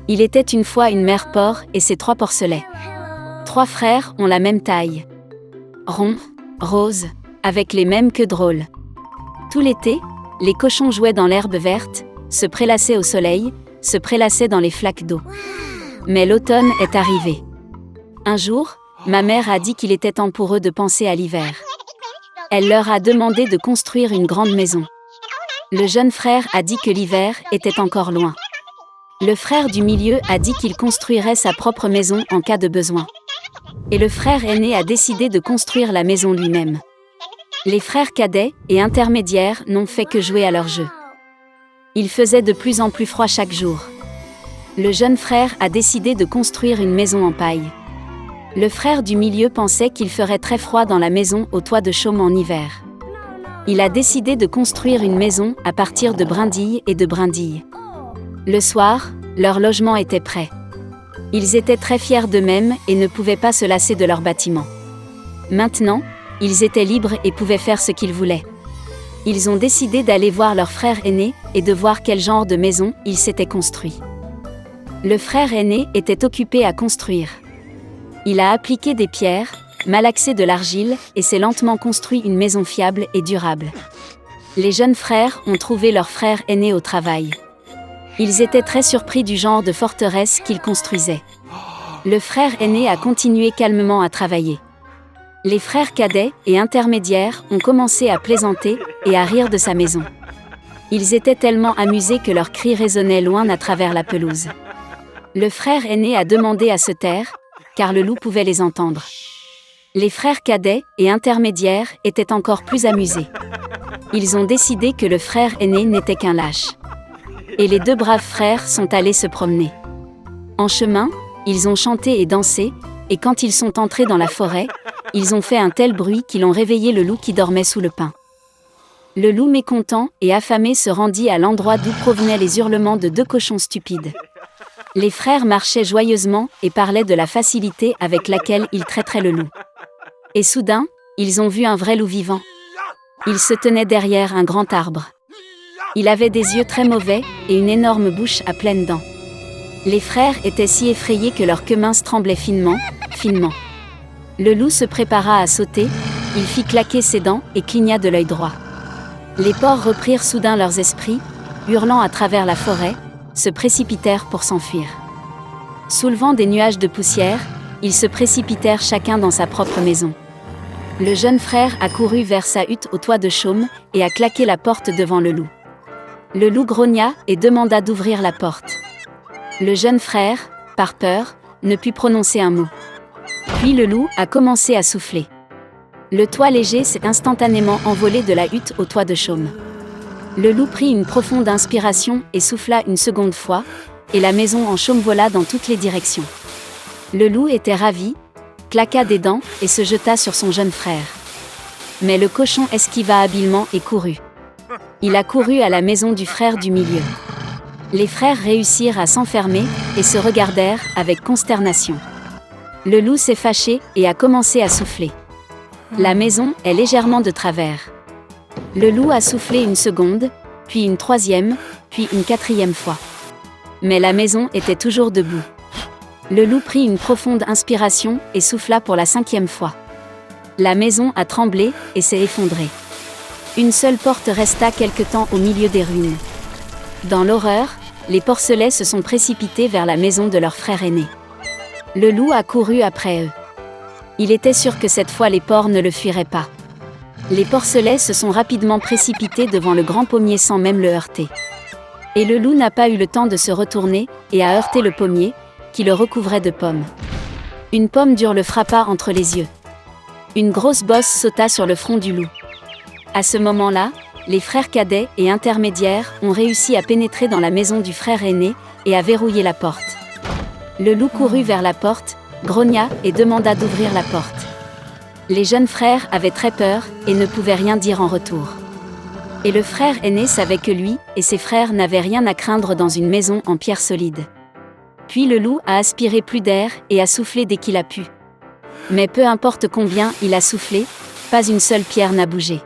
Il était une fois une mère porc et ses 3 porcelets. 3 frères ont la même taille. Ronds, roses, avec les mêmes queues drôles. Tout l'été, les cochons jouaient dans l'herbe verte, se prélassaient au soleil, se prélassaient dans les flaques d'eau. Mais l'automne est arrivé. Un jour, ma mère a dit qu'il était temps pour eux de penser à l'hiver. Elle leur a demandé de construire une grande maison. Le jeune frère a dit que l'hiver était encore loin. Le frère du milieu a dit qu'il construirait sa propre maison en cas de besoin. Et le frère aîné a décidé de construire la maison lui-même. Les frères cadets et intermédiaires n'ont fait que jouer à leur jeu. Il faisait de plus en plus froid chaque jour. Le jeune frère a décidé de construire une maison en paille. Le frère du milieu pensait qu'il ferait très froid dans la maison au toit de chaume en hiver. Il a décidé de construire une maison à partir de brindilles et de brindilles. Le soir, leur logement était prêt. Ils étaient très fiers d'eux-mêmes et ne pouvaient pas se lasser de leur bâtiment. Maintenant, ils étaient libres et pouvaient faire ce qu'ils voulaient. Ils ont décidé d'aller voir leur frère aîné et de voir quel genre de maison il s'était construit. Le frère aîné était occupé à construire. Il a appliqué des pierres, malaxé de l'argile et s'est lentement construit une maison fiable et durable. Les jeunes frères ont trouvé leur frère aîné au travail. Ils étaient très surpris du genre de forteresse qu'il construisait. Le frère aîné a continué calmement à travailler. Les frères cadets et intermédiaires ont commencé à plaisanter et à rire de sa maison. Ils étaient tellement amusés que leurs cris résonnaient loin à travers la pelouse. Le frère aîné a demandé à se taire, car le loup pouvait les entendre. Les frères cadets et intermédiaires étaient encore plus amusés. Ils ont décidé que le frère aîné n'était qu'un lâche. Et les 2 braves frères sont allés se promener. En chemin, ils ont chanté et dansé, et quand ils sont entrés dans la forêt, ils ont fait un tel bruit qu'ils ont réveillé le loup qui dormait sous le pin. Le loup mécontent et affamé se rendit à l'endroit d'où provenaient les hurlements de 2 cochons stupides. Les frères marchaient joyeusement et parlaient de la facilité avec laquelle ils traiteraient le loup. Et soudain, ils ont vu un vrai loup vivant. Il se tenait derrière un grand arbre. Il avait des yeux très mauvais et une énorme bouche à pleines dents. Les frères étaient si effrayés que leurs queues minces tremblaient finement, finement. Le loup se prépara à sauter, il fit claquer ses dents et cligna de l'œil droit. Les porcs reprirent soudain leurs esprits, hurlant à travers la forêt, se précipitèrent pour s'enfuir. Soulevant des nuages de poussière, ils se précipitèrent chacun dans sa propre maison. Le jeune frère a couru vers sa hutte au toit de chaume et a claqué la porte devant le loup. Le loup grogna et demanda d'ouvrir la porte. Le jeune frère, par peur, ne put prononcer un mot. Puis le loup a commencé à souffler. Le toit léger s'est instantanément envolé de la hutte au toit de chaume. Le loup prit une profonde inspiration et souffla une seconde fois, et la maison en chaume vola dans toutes les directions. Le loup était ravi, claqua des dents et se jeta sur son jeune frère. Mais le cochon esquiva habilement et courut. Il a couru à la maison du frère du milieu. Les frères réussirent à s'enfermer et se regardèrent avec consternation. Le loup s'est fâché et a commencé à souffler. La maison est légèrement de travers. Le loup a soufflé une seconde, puis une 3e, puis une 4e fois. Mais la maison était toujours debout. Le loup prit une profonde inspiration et souffla pour la 5e fois. La maison a tremblé et s'est effondrée. Une seule porte resta quelque temps au milieu des ruines. Dans l'horreur, les porcelets se sont précipités vers la maison de leur frère aîné. Le loup a couru après eux. Il était sûr que cette fois les porcs ne le fuiraient pas. Les porcelets se sont rapidement précipités devant le grand pommier sans même le heurter. Et le loup n'a pas eu le temps de se retourner et a heurté le pommier, qui le recouvrait de pommes. Une pomme dure le frappa entre les yeux. Une grosse bosse sauta sur le front du loup. À ce moment-là, les frères cadets et intermédiaires ont réussi à pénétrer dans la maison du frère aîné et à verrouiller la porte. Le loup courut vers la porte, grogna et demanda d'ouvrir la porte. Les jeunes frères avaient très peur et ne pouvaient rien dire en retour. Et le frère aîné savait que lui et ses frères n'avaient rien à craindre dans une maison en pierre solide. Puis le loup a aspiré plus d'air et a soufflé dès qu'il a pu. Mais peu importe combien il a soufflé, pas une seule pierre n'a bougé.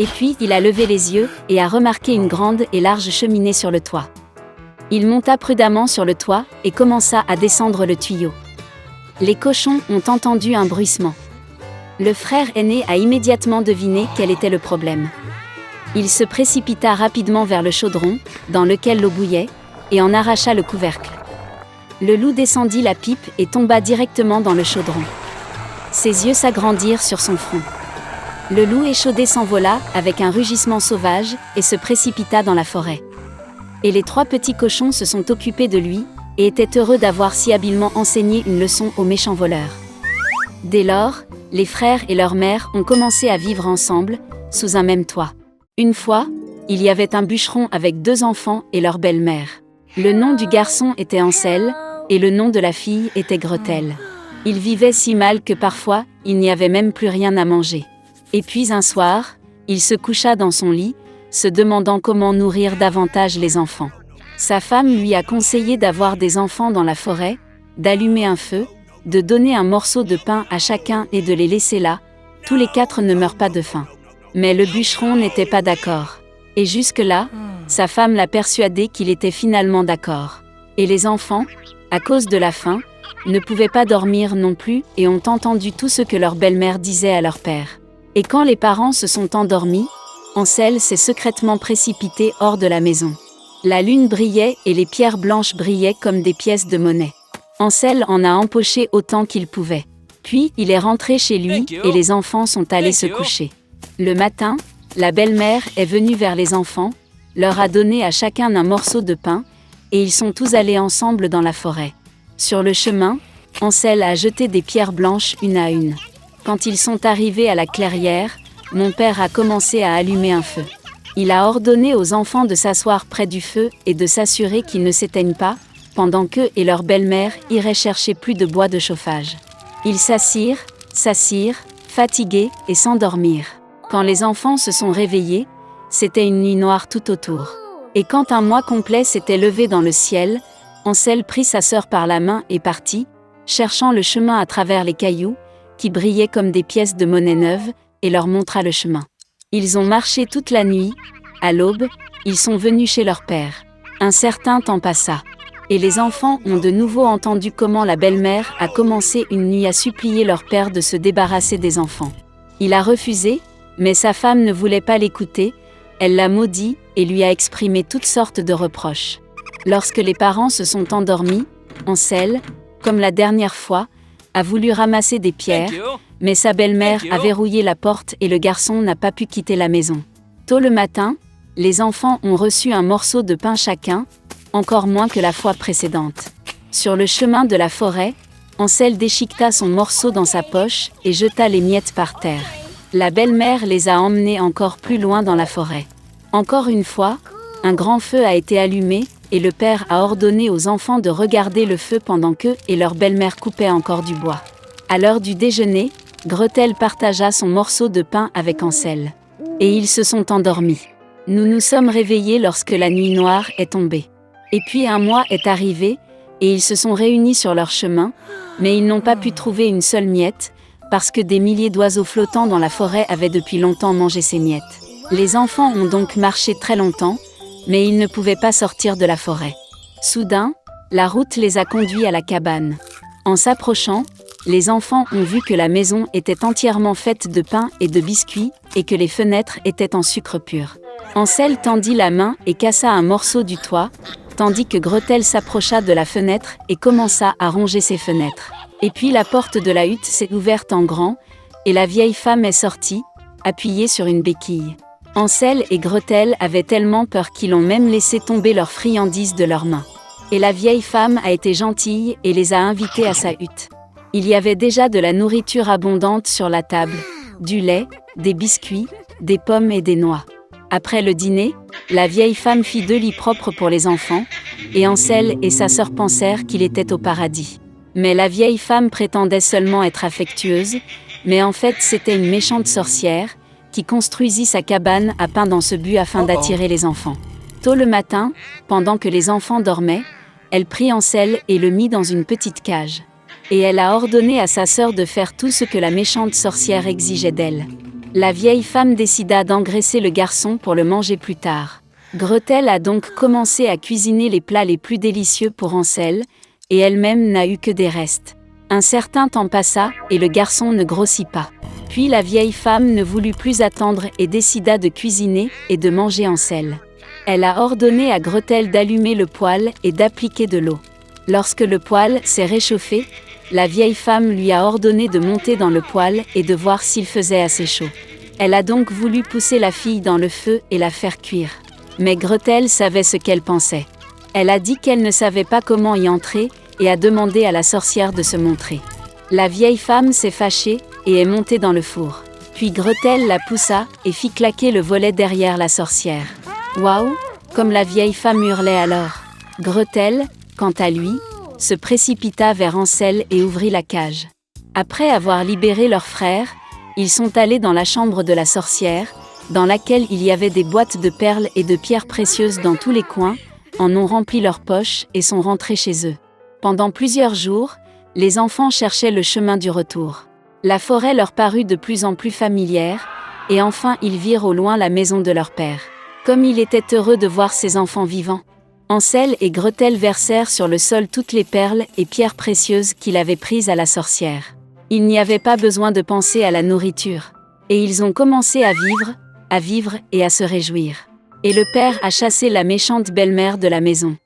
Et puis il a levé les yeux et a remarqué une grande et large cheminée sur le toit. Il monta prudemment sur le toit et commença à descendre le tuyau. Les cochons ont entendu un bruissement. Le frère aîné a immédiatement deviné quel était le problème. Il se précipita rapidement vers le chaudron, dans lequel l'eau bouillait, et en arracha le couvercle. Le loup descendit la pipe et tomba directement dans le chaudron. Ses yeux s'agrandirent sur son front. Le loup échaudé s'envola avec un rugissement sauvage et se précipita dans la forêt. Et les 3 petits cochons se sont occupés de lui et étaient heureux d'avoir si habilement enseigné une leçon aux méchants voleurs. Dès lors, les frères et leur mère ont commencé à vivre ensemble, sous un même toit. Une fois, il y avait un bûcheron avec 2 enfants et leur belle-mère. Le nom du garçon était Ansel, et le nom de la fille était Gretel. Ils vivaient si mal que parfois, il n'y avait même plus rien à manger. Et puis un soir, il se coucha dans son lit, se demandant comment nourrir davantage les enfants. Sa femme lui a conseillé d'avoir des enfants dans la forêt, d'allumer un feu, de donner un morceau de pain à chacun et de les laisser là, tous les 4 ne meurent pas de faim. Mais le bûcheron n'était pas d'accord. Et jusque-là, sa femme l'a persuadé qu'il était finalement d'accord. Et les enfants, à cause de la faim, ne pouvaient pas dormir non plus et ont entendu tout ce que leur belle-mère disait à leur père. Et quand les parents se sont endormis, Ansel s'est secrètement précipité hors de la maison. La lune brillait et les pierres blanches brillaient comme des pièces de monnaie. Ansel en a empoché autant qu'il pouvait. Puis il est rentré chez lui et les enfants sont allés se coucher. Le matin, la belle-mère est venue vers les enfants, leur a donné à chacun un morceau de pain, et ils sont tous allés ensemble dans la forêt. Sur le chemin, Ansel a jeté des pierres blanches une à une. Quand ils sont arrivés à la clairière, mon père a commencé à allumer un feu. Il a ordonné aux enfants de s'asseoir près du feu et de s'assurer qu'ils ne s'éteignent pas, pendant qu'eux et leur belle-mère iraient chercher plus de bois de chauffage. Ils s'assirent, fatigués et s'endormirent. Quand les enfants se sont réveillés, c'était une nuit noire tout autour. Et quand un mois complet s'était levé dans le ciel, Ansel prit sa sœur par la main et partit, cherchant le chemin à travers les cailloux, qui brillaient comme des pièces de monnaie neuve, et leur montra le chemin. Ils ont marché toute la nuit. À l'aube, ils sont venus chez leur père. Un certain temps passa. Et les enfants ont de nouveau entendu comment la belle-mère a commencé une nuit à supplier leur père de se débarrasser des enfants. Il a refusé, mais sa femme ne voulait pas l'écouter, elle l'a maudit et lui a exprimé toutes sortes de reproches. Lorsque les parents se sont endormis, Ansel, comme la dernière fois, a voulu ramasser des pierres, mais sa belle-mère a verrouillé la porte et le garçon n'a pas pu quitter la maison. Tôt le matin, les enfants ont reçu un morceau de pain chacun, encore moins que la fois précédente. Sur le chemin de la forêt, Ansel déchiqueta son morceau dans sa poche et jeta les miettes par terre. La belle-mère les a emmenés encore plus loin dans la forêt. Encore une fois, un grand feu a été allumé, et le père a ordonné aux enfants de regarder le feu pendant qu'eux et leur belle-mère coupaient encore du bois. À l'heure du déjeuner, Gretel partagea son morceau de pain avec Ansel. Et ils se sont endormis. Nous nous sommes réveillés lorsque la nuit noire est tombée. Et puis un mois est arrivé, et ils se sont réunis sur leur chemin, mais ils n'ont pas pu trouver une seule miette, parce que des milliers d'oiseaux flottants dans la forêt avaient depuis longtemps mangé ces miettes. Les enfants ont donc marché très longtemps, mais ils ne pouvaient pas sortir de la forêt. Soudain, la route les a conduits à la cabane. En s'approchant, les enfants ont vu que la maison était entièrement faite de pain et de biscuits, et que les fenêtres étaient en sucre pur. Ansel tendit la main et cassa un morceau du toit, tandis que Gretel s'approcha de la fenêtre et commença à ronger ses fenêtres. Et puis la porte de la hutte s'est ouverte en grand, et la vieille femme est sortie, appuyée sur une béquille. Ansel et Gretel avaient tellement peur qu'ils ont même laissé tomber leurs friandises de leurs mains. Et la vieille femme a été gentille et les a invités à sa hutte. Il y avait déjà de la nourriture abondante sur la table, du lait, des biscuits, des pommes et des noix. Après le dîner, la vieille femme fit 2 lits propres pour les enfants, et Ansel et sa sœur pensèrent qu'il était au paradis. Mais la vieille femme prétendait seulement être affectueuse, mais en fait c'était une méchante sorcière, qui construisit sa cabane à pain dans ce but afin d'attirer les enfants. Tôt le matin, pendant que les enfants dormaient, elle prit Ansel et le mit dans une petite cage. Et elle a ordonné à sa sœur de faire tout ce que la méchante sorcière exigeait d'elle. La vieille femme décida d'engraisser le garçon pour le manger plus tard. Gretel a donc commencé à cuisiner les plats les plus délicieux pour Hansel, et elle-même n'a eu que des restes. Un certain temps passa, et le garçon ne grossit pas. Puis la vieille femme ne voulut plus attendre et décida de cuisiner et de manger Hansel. Elle a ordonné à Gretel d'allumer le poêle et d'appliquer de l'eau. Lorsque le poêle s'est réchauffé, la vieille femme lui a ordonné de monter dans le poêle et de voir s'il faisait assez chaud. Elle a donc voulu pousser la fille dans le feu et la faire cuire. Mais Gretel savait ce qu'elle pensait. Elle a dit qu'elle ne savait pas comment y entrer et a demandé à la sorcière de se montrer. La vieille femme s'est fâchée et est montée dans le four. Puis Gretel la poussa et fit claquer le volet derrière la sorcière. Waouh! Comme la vieille femme hurlait alors. Gretel, quant à lui, se précipita vers Hansel et ouvrit la cage. Après avoir libéré leur frère, ils sont allés dans la chambre de la sorcière, dans laquelle il y avait des boîtes de perles et de pierres précieuses dans tous les coins, en ont rempli leurs poches et sont rentrés chez eux. Pendant plusieurs jours, les enfants cherchaient le chemin du retour. La forêt leur parut de plus en plus familière, et enfin ils virent au loin la maison de leur père. Comme il était heureux de voir ses enfants vivants. Hansel et Gretel versèrent sur le sol toutes les perles et pierres précieuses qu'il avait prises à la sorcière. Il n'y avait pas besoin de penser à la nourriture. Et ils ont commencé à vivre et à se réjouir. Et le père a chassé la méchante belle-mère de la maison.